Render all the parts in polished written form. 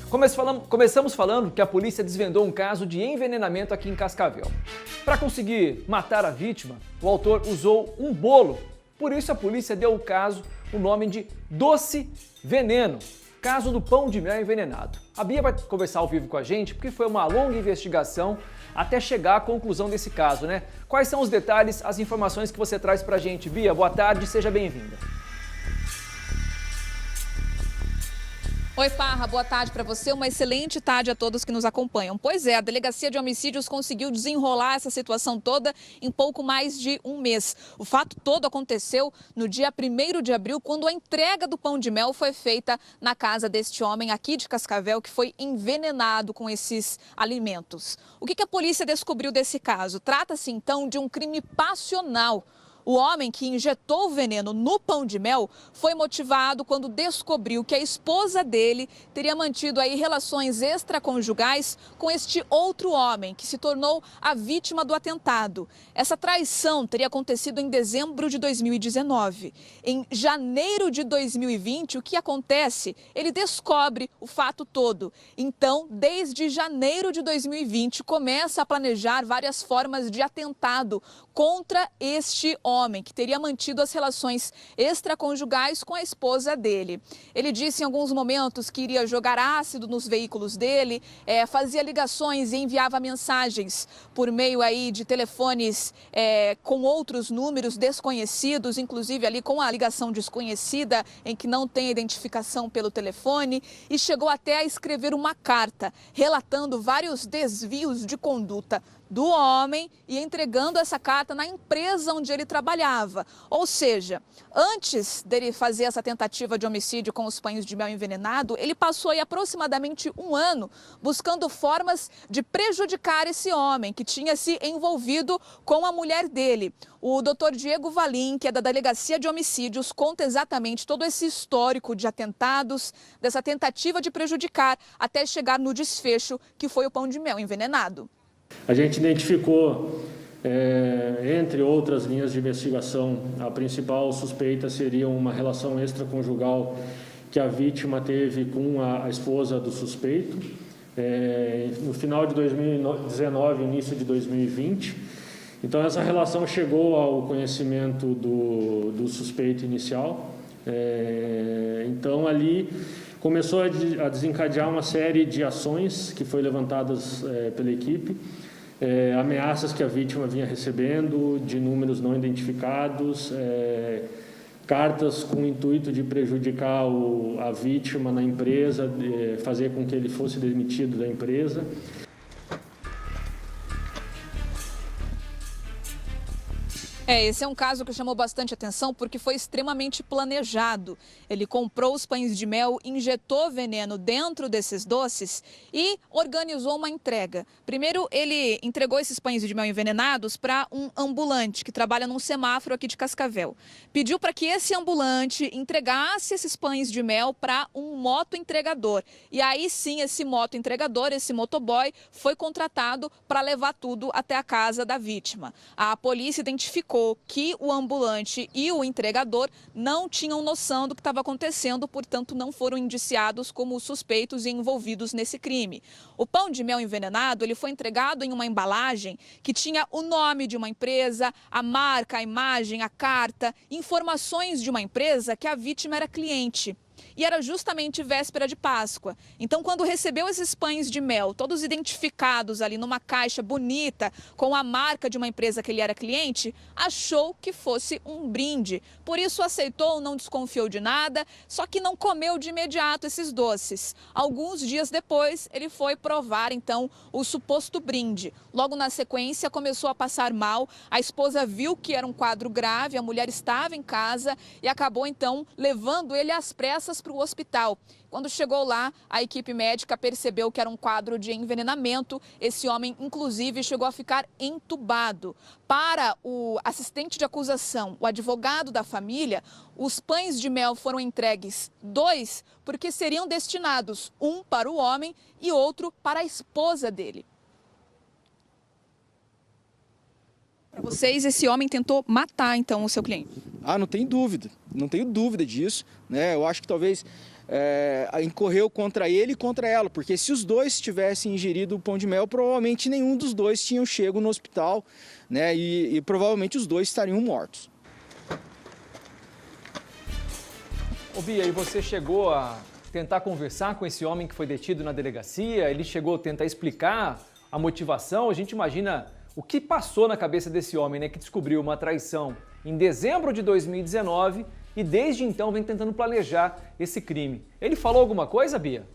Começamos falando que a polícia desvendou um caso de envenenamento aqui em Cascavel. Para conseguir matar a vítima, o autor usou um bolo. Por isso a polícia deu ao caso o nome de Doce Veneno, caso do pão de mel envenenado. A Bia vai conversar ao vivo com a gente porque foi uma longa investigação até chegar à conclusão desse caso, né? Quais são os detalhes, as informações que você traz pra gente? Bia, boa tarde, seja bem-vinda. Oi, Parra, boa tarde para você, uma excelente tarde a todos que nos acompanham. Pois é, a Delegacia de Homicídios conseguiu desenrolar essa situação toda em pouco mais de um mês. O fato todo aconteceu no dia 1º de abril, quando a entrega do pão de mel foi feita na casa deste homem aqui de Cascavel, que foi envenenado com esses alimentos. O que a polícia descobriu desse caso? Trata-se então de um crime passional. O homem que injetou o veneno no pão de mel foi motivado quando descobriu que a esposa dele teria mantido aí relações extraconjugais com este outro homem, que se tornou a vítima do atentado. Essa traição teria acontecido em dezembro de 2019. Em janeiro de 2020, o que acontece? Ele descobre o fato todo. Então, desde janeiro de 2020, começa a planejar várias formas de atentado contra este homem, que teria mantido as relações extraconjugais com a esposa dele. Ele disse em alguns momentos que iria jogar ácido nos veículos dele, fazia ligações e enviava mensagens por meio aí de telefones com outros números desconhecidos, inclusive ali com a ligação desconhecida, em que não tem identificação pelo telefone, e chegou até a escrever uma carta relatando vários desvios de conduta do homem e entregando essa carta na empresa onde ele trabalhava. Ou seja, antes dele fazer essa tentativa de homicídio com os pães de mel envenenado, ele passou aí aproximadamente um ano buscando formas de prejudicar esse homem que tinha se envolvido com a mulher dele. O Dr. Diego Valim, que é da Delegacia de Homicídios, conta exatamente todo esse histórico de atentados, dessa tentativa de prejudicar, até chegar no desfecho, que foi o pão de mel envenenado. A gente identificou, entre outras linhas de investigação, a principal suspeita seria uma relação extraconjugal que a vítima teve com a esposa do suspeito, no final de 2019, início de 2020. Então, essa relação chegou ao conhecimento do suspeito inicial. Então, ali começou a desencadear uma série de ações que foi levantadas pela equipe, ameaças que a vítima vinha recebendo de números não identificados, cartas com o intuito de prejudicar a vítima na empresa, fazer com que ele fosse demitido da empresa. Esse é um caso que chamou bastante atenção porque foi extremamente planejado. Ele comprou os pães de mel, injetou veneno dentro desses doces e organizou uma entrega. Primeiro, ele entregou esses pães de mel envenenados para um ambulante que trabalha num semáforo aqui de Cascavel. Pediu para que esse ambulante entregasse esses pães de mel para um motoentregador. E aí sim, esse motoentregador, esse motoboy, foi contratado para levar tudo até a casa da vítima. A polícia identificou que o ambulante e o entregador não tinham noção do que estava acontecendo, portanto não foram indiciados como suspeitos e envolvidos nesse crime. O pão de mel envenenado, ele foi entregado em uma embalagem que tinha o nome de uma empresa, a marca, a imagem, a carta, informações de uma empresa que a vítima era cliente. E era justamente véspera de Páscoa. Então, quando recebeu esses pães de mel, todos identificados ali numa caixa bonita, com a marca de uma empresa que ele era cliente, achou que fosse um brinde. Por isso aceitou, não desconfiou de nada, só que não comeu de imediato esses doces. Alguns dias depois, ele foi provar, então, o suposto brinde. Logo na sequência, começou a passar mal. A esposa viu que era um quadro grave, a mulher estava em casa e acabou, então, levando ele às pressas para o hospital. Quando chegou lá, a equipe médica percebeu que era um quadro de envenenamento. Esse homem, inclusive, chegou a ficar entubado. Para o assistente de acusação, o advogado da família, os pães de mel foram entregues 2, porque seriam destinados um para o homem e outro para a esposa dele. Para vocês, esse homem tentou matar, então, o seu cliente? Não tenho dúvida disso, né? Eu acho que talvez incorreu contra ele e contra ela, porque se os dois tivessem ingerido o pão de mel, provavelmente nenhum dos dois tinham chego no hospital, né, e provavelmente os dois estariam mortos. Ô Bia, e você chegou a tentar conversar com esse homem que foi detido na delegacia? Ele chegou a tentar explicar a motivação? A gente imagina o que passou na cabeça desse homem, né, que descobriu uma traição em dezembro de 2019 e desde então vem tentando planejar esse crime. Ele falou alguma coisa, Bia?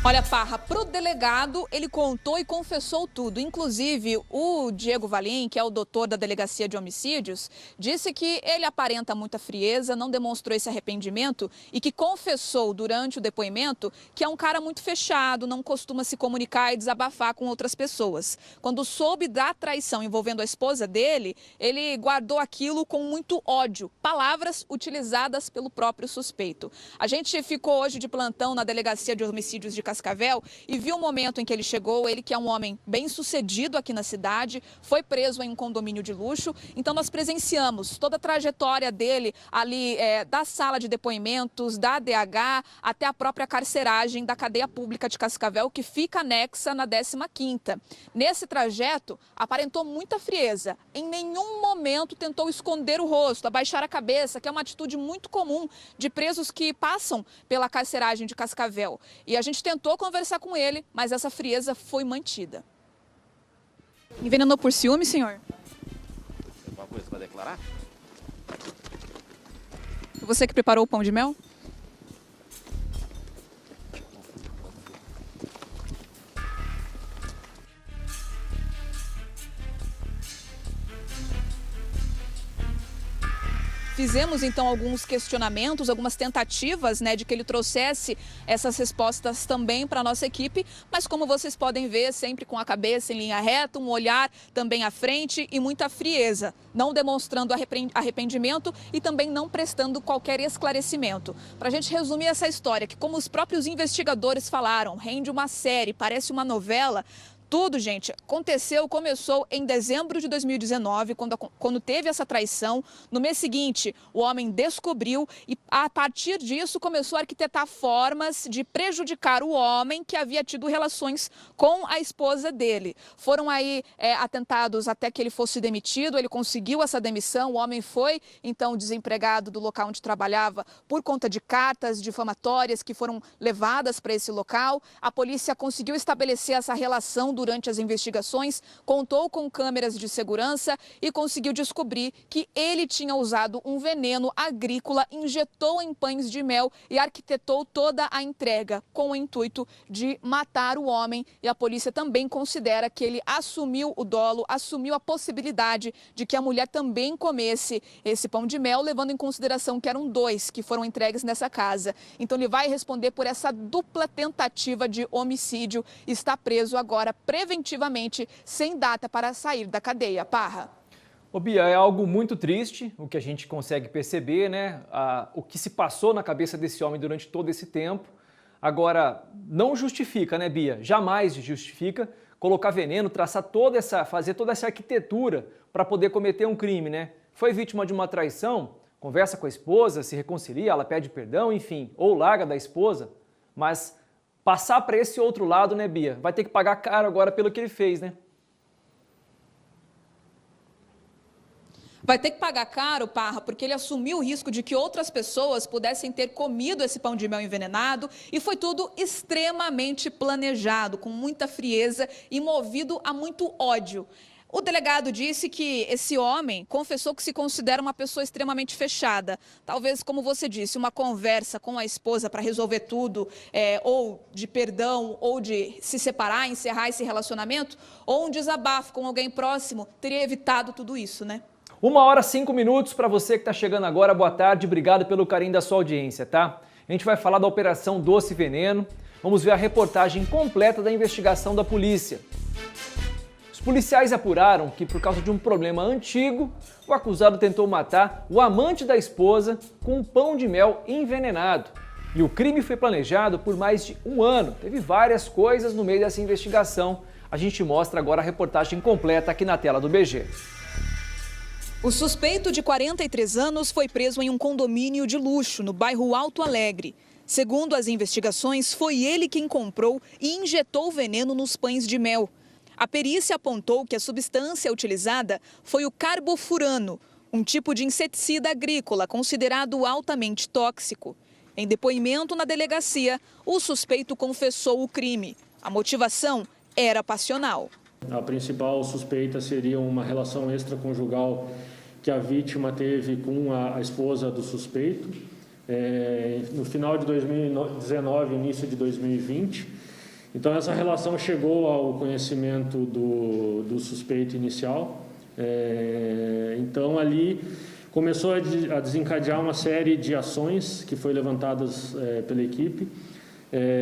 Olha, Parra, pro delegado, ele contou e confessou tudo. Inclusive, o Diego Valim, que é o doutor da Delegacia de Homicídios, disse que ele aparenta muita frieza, não demonstrou esse arrependimento e que confessou durante o depoimento que é um cara muito fechado, não costuma se comunicar e desabafar com outras pessoas. Quando soube da traição envolvendo a esposa dele, ele guardou aquilo com muito ódio, palavras utilizadas pelo próprio suspeito. A gente ficou hoje de plantão na Delegacia de Homicídios de Cascavel e viu o momento em que ele chegou, ele que é um homem bem sucedido aqui na cidade, foi preso em um condomínio de luxo, então nós presenciamos toda a trajetória dele ali da sala de depoimentos, da ADH, até a própria carceragem da cadeia pública de Cascavel, que fica anexa na 15ª. Nesse trajeto, aparentou muita frieza, em nenhum momento tentou esconder o rosto, abaixar a cabeça, que é uma atitude muito comum de presos que passam pela carceragem de Cascavel. E a gente tentou conversar com ele, mas essa frieza foi mantida. Envenenou por ciúme, senhor? Tem alguma coisa para declarar? Foi você que preparou o pão de mel? Fizemos, então, alguns questionamentos, algumas tentativas, de que ele trouxesse essas respostas também para a nossa equipe, mas como vocês podem ver, sempre com a cabeça em linha reta, um olhar também à frente e muita frieza, não demonstrando arrependimento e também não prestando qualquer esclarecimento. Para a gente resumir essa história, que como os próprios investigadores falaram, rende uma série, parece uma novela. Tudo, gente, começou em dezembro de 2019, quando teve essa traição. No mês seguinte, o homem descobriu e, a partir disso, começou a arquitetar formas de prejudicar o homem que havia tido relações com a esposa dele. Foram aí atentados até que ele fosse demitido, ele conseguiu essa demissão, o homem foi, então, desempregado do local onde trabalhava por conta de cartas difamatórias que foram levadas para esse local. A polícia conseguiu estabelecer essa relação durante as investigações, contou com câmeras de segurança e conseguiu descobrir que ele tinha usado um veneno agrícola, injetou em pães de mel e arquitetou toda a entrega com o intuito de matar o homem. E a polícia também considera que ele assumiu o dolo, assumiu a possibilidade de que a mulher também comesse esse pão de mel, levando em consideração que eram 2 que foram entregues nessa casa. Então ele vai responder por essa dupla tentativa de homicídio e está preso agora preventivamente, sem data para sair da cadeia. Parra. Ô Bia, é algo muito triste o que a gente consegue perceber, né? O que se passou na cabeça desse homem durante todo esse tempo. Agora, não justifica, né, Bia? Jamais justifica colocar veneno, fazer toda essa arquitetura para poder cometer um crime, né? Foi vítima de uma traição, conversa com a esposa, se reconcilia, ela pede perdão, enfim, ou larga da esposa, mas passar para esse outro lado, né, Bia? Vai ter que pagar caro agora pelo que ele fez, né? Vai ter que pagar caro, Parra, porque ele assumiu o risco de que outras pessoas pudessem ter comido esse pão de mel envenenado e foi tudo extremamente planejado, com muita frieza e movido a muito ódio. O delegado disse que esse homem confessou que se considera uma pessoa extremamente fechada. Talvez, como você disse, uma conversa com a esposa para resolver tudo, ou de perdão, ou de se separar, encerrar esse relacionamento, ou um desabafo com alguém próximo, teria evitado tudo isso, né? 1h05 para você que está chegando agora. Boa tarde, obrigado pelo carinho da sua audiência, tá? A gente vai falar da Operação Doce Veneno. Vamos ver a reportagem completa da investigação da polícia. Os policiais apuraram que, por causa de um problema antigo, o acusado tentou matar o amante da esposa com um pão de mel envenenado. E o crime foi planejado por mais de um ano. Teve várias coisas no meio dessa investigação. A gente mostra agora a reportagem completa aqui na tela do BG. O suspeito de 43 anos foi preso em um condomínio de luxo no bairro Alto Alegre. Segundo as investigações, foi ele quem comprou e injetou veneno nos pães de mel. A perícia apontou que a substância utilizada foi o carbofurano, um tipo de inseticida agrícola considerado altamente tóxico. Em depoimento na delegacia, o suspeito confessou o crime. A motivação era passional. A principal suspeita seria uma relação extraconjugal que a vítima teve com a esposa do suspeito no final de 2019, início de 2020. Então, essa relação chegou ao conhecimento do suspeito inicial. Então, ali começou a desencadear uma série de ações que foi levantadas pela equipe.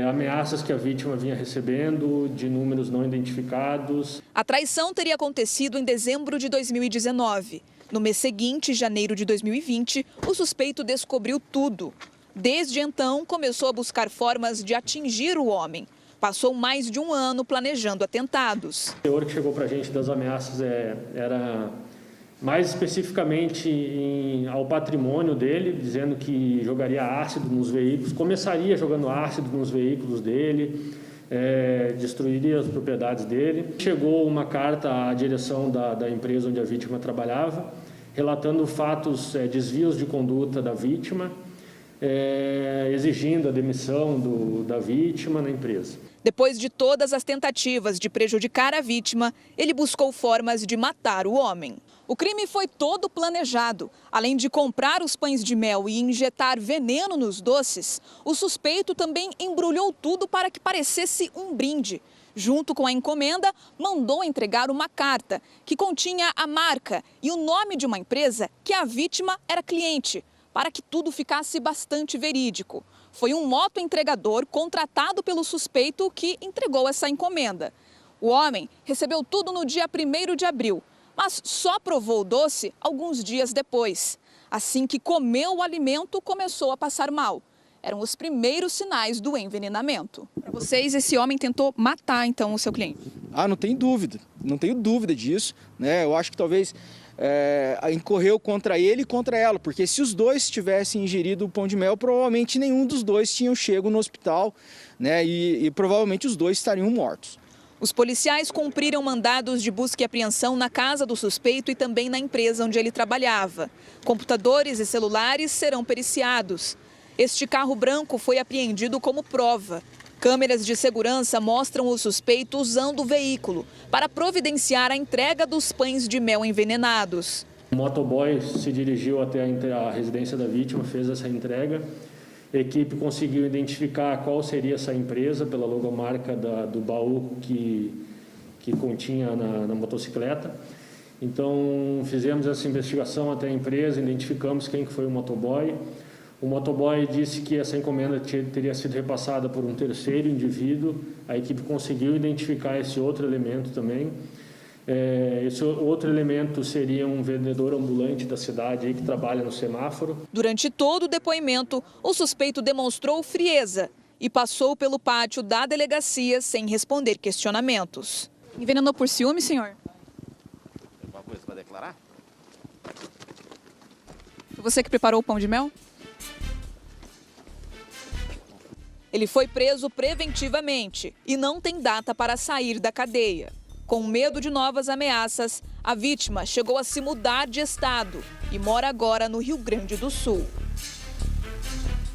Ameaças que a vítima vinha recebendo, de números não identificados. A traição teria acontecido em dezembro de 2019. No mês seguinte, janeiro de 2020, o suspeito descobriu tudo. Desde então, começou a buscar formas de atingir o homem. Passou mais de um ano planejando atentados. O teor que chegou para a gente das ameaças era mais especificamente ao patrimônio dele, dizendo que jogaria ácido nos veículos, começaria jogando ácido nos veículos dele, destruiria as propriedades dele. Chegou uma carta à direção da empresa onde a vítima trabalhava, relatando fatos, desvios de conduta da vítima, exigindo a demissão da vítima na empresa. Depois de todas as tentativas de prejudicar a vítima, ele buscou formas de matar o homem. O crime foi todo planejado. Além de comprar os pães de mel e injetar veneno nos doces, o suspeito também embrulhou tudo para que parecesse um brinde. Junto com a encomenda, mandou entregar uma carta que continha a marca e o nome de uma empresa que a vítima era cliente, para que tudo ficasse bastante verídico. Foi um motoentregador contratado pelo suspeito que entregou essa encomenda. O homem recebeu tudo no dia 1º de abril, mas só provou o doce alguns dias depois. Assim que comeu o alimento, começou a passar mal. Eram os primeiros sinais do envenenamento. Para vocês, esse homem tentou matar, então, o seu cliente? Não tenho dúvida disso, né? Eu acho que talvez incorreu contra ele e contra ela, porque se os dois tivessem ingerido o pão de mel, provavelmente nenhum dos dois tinha chego no hospital, né? E provavelmente os dois estariam mortos. Os policiais cumpriram mandados de busca e apreensão na casa do suspeito e também na empresa onde ele trabalhava. Computadores e celulares serão periciados. Este carro branco foi apreendido como prova. Câmeras de segurança mostram o suspeito usando o veículo para providenciar a entrega dos pães de mel envenenados. O motoboy se dirigiu até a residência da vítima, fez essa entrega. A equipe conseguiu identificar qual seria essa empresa pela logomarca do baú que continha na motocicleta. Então, fizemos essa investigação até a empresa, identificamos quem foi o motoboy. O motoboy disse que essa encomenda teria sido repassada por um terceiro indivíduo. A equipe conseguiu identificar esse outro elemento também. Esse outro elemento seria um vendedor ambulante da cidade aí que trabalha no semáforo. Durante todo o depoimento, o suspeito demonstrou frieza e passou pelo pátio da delegacia sem responder questionamentos. Envenenou por ciúme, senhor? Tem alguma coisa para declarar? Foi você que preparou o pão de mel? Ele foi preso preventivamente e não tem data para sair da cadeia. Com medo de novas ameaças, a vítima chegou a se mudar de estado e mora agora no Rio Grande do Sul.